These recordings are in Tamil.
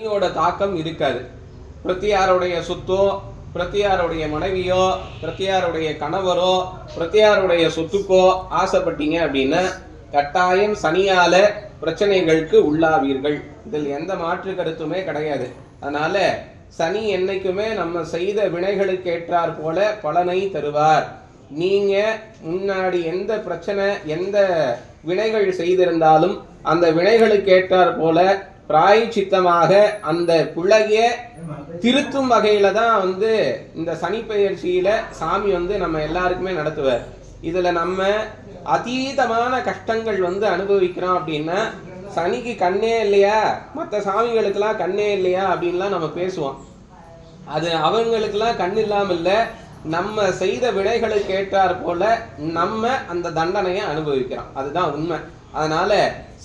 சனியோட தாக்கம் இருக்காது. பிரத்தியாருடைய சொத்தோ, பிரத்தியாருடைய மனைவியோ, பிரத்தியாருடைய கணவரோ, பிரத்தியாருடைய சொத்துக்கோ ஆசைப்பட்டீங்க அப்படின்னா கட்டாயம் சனியால பிரச்சனைகளுக்கு உள்ளாவீர்கள். இதில் எந்த மாற்று கருத்துமே கிடையாது. அதனால சனி என்னைக்குமே நம்ம செய்த வினைகளுக்கு ஏற்றார் போல பலனை தருவார். நீங்க முன்னாடி எந்த பிரச்சனை, எந்த வினைகள் செய்திருந்தாலும் அந்த வினைகளுக்கு ஏற்றார் போல பிராயச்சித்தமாக அந்த பிள்ளைய திருத்தும் வகையில தான் இந்த சனி பெயர்ச்சியில சாமி நம்ம எல்லாருக்குமே நடத்துவார். இதுல நம்ம அதீதமான கஷ்டங்கள் அனுபவிக்கிறோம் அப்படின்னா சனிக்கு கண்ணே இல்லையா, மற்ற சாமிகளுக்கெல்லாம் கண்ணே இல்லையா அப்படின்லாம் நம்ம பேசுவோம். அது அவங்களுக்கெல்லாம் கண் இல்லாமல் இல்லை, நம்ம செய்த வினைகளுக்கு ஏற்றார் போல நம்ம அந்த தண்டனையை அனுபவிக்கிறோம். அதுதான் உண்மை. அதனால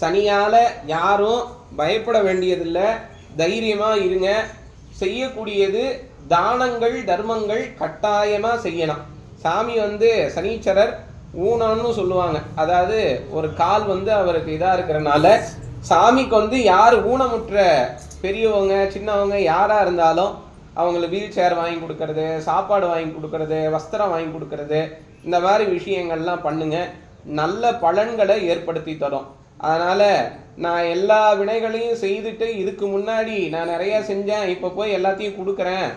சனியால யாரும் பயப்பட வேண்டியதில்லை, தைரியமா இருங்க. செய்யக்கூடியது தானங்கள் தர்மங்கள் கட்டாயமா செய்யணும். சாமி சனீச்சரர் ஊனம்னு சொல்லுவாங்க. அதாவது ஒரு கால் அவருக்கு இதா இருக்கிறனால சாமிக்கு யார் ஊனமுற்ற பெரியவங்க சின்னவங்க யாரா இருந்தாலும் அவங்களுக்கு வீல் சேர் வாங்கி கொடுக்கறது, சாப்பாடு வாங்கி கொடுக்கறது, வஸ்திரம் வாங்கி கொடுக்கறது, இந்த மாதிரி விஷயங்கள்லாம் பண்ணுங்க. நல்ல பலன்களை ஏற்படுத்தி தரும். அதனால நான் எல்லா வினைகளையும் செய்துட்டு இதுக்கு முன்னாடி நான் நிறைய செஞ்சேன், இப்போ போய் எல்லாத்தையும் கொடுக்குறேன்,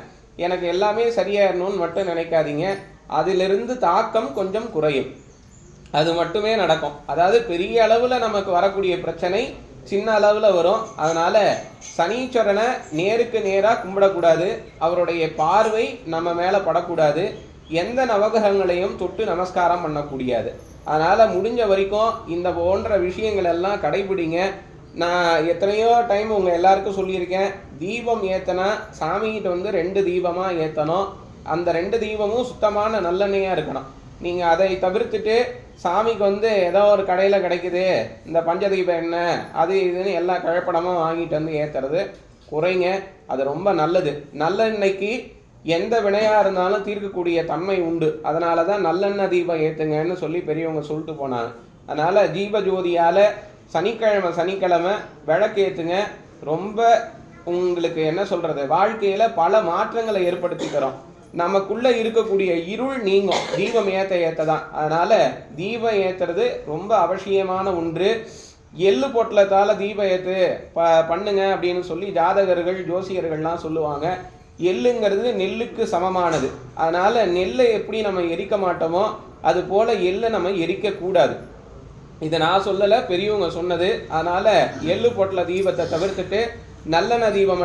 எனக்கு எல்லாமே சரியாயிடணும்னு மட்டும் நினைக்காதீங்க. அதிலிருந்து தாக்கம் கொஞ்சம் குறையும், அது மட்டுமே நடக்கும். அதாவது பெரிய அளவுல நமக்கு வரக்கூடிய பிரச்சனை சின்ன அளவுல வரும். அதனால சனீஸ்வரனை நேருக்கு நேராக கும்பிடக்கூடாது, அவருடைய பார்வை நம்ம மேல படக்கூடாது, எந்த நவகிரகங்களையும் தொட்டு நமஸ்காரம் பண்ணக்கூடாது. அதனால முடிஞ்ச வரைக்கும் இந்த போன்ற விஷயங்கள் எல்லாம் கடைபிடிங்க. நான் எத்தனையோ டைம் உங்க எல்லாருக்கும் சொல்லியிருக்கேன், தீபம் ஏத்தனா சாமிகிட்ட 2 தீபமா ஏத்தணும். அந்த 2 தீபமும் சுத்தமான நல்லெண்ணெயா இருக்கணும். நீங்க அதை தவிர்த்துட்டு சாமிக்கு ஏதோ ஒரு கடையில கிடைக்குது இந்த பஞ்சதீபம் எண்ணெய் அது இதுன்னு எல்லா கழப்படமும் வாங்கிட்டு ஏத்துறது குறைங்க. அது ரொம்ப நல்லது. நல்லெண்ணெய்க்கு எந்த வினையா இருந்தாலும் தீர்க்கக்கூடிய தன்மை உண்டு. அதனாலதான் நல்லெண்ணெய் தீபம் ஏத்துங்கன்னு சொல்லி பெரியவங்க சொல்லிட்டு போனாங்க. அதனால தீப ஜோதியால சனிக்கிழமை விளக்கு ஏத்துங்க. ரொம்ப உங்களுக்கு என்ன சொல்றது, வாழ்க்கையில பல மாற்றங்களை ஏற்படுத்தி தரும். நமக்குள்ள இருக்கக்கூடிய இருள் நீங்கும் தீபம் ஏத்த தான். அதனால தீபம் ஏத்துறது ரொம்ப அவசியமான ஒன்று. எள்ளு பொட்டலத்தால தீபம் ஏத்து பண்ணுங்க அப்படின்னு சொல்லி ஜாதகர்கள் ஜோசியர்கள்லாம் சொல்லுவாங்க. எள்ளுங்கிறது நெல்லுக்கு சமமானது. அதனால நெல்லை எப்படி நம்ம எரிக்க மாட்டோமோ அது போல எள்ளை நம்ம எரிக்க கூடாது. இதை நான் சொல்லலை, பெரியவங்க சொன்னது. அதனால எள்ளு பொட்டல தீபத்தை தவிர்த்துட்டு நல்லெண்ணெய் தீபம்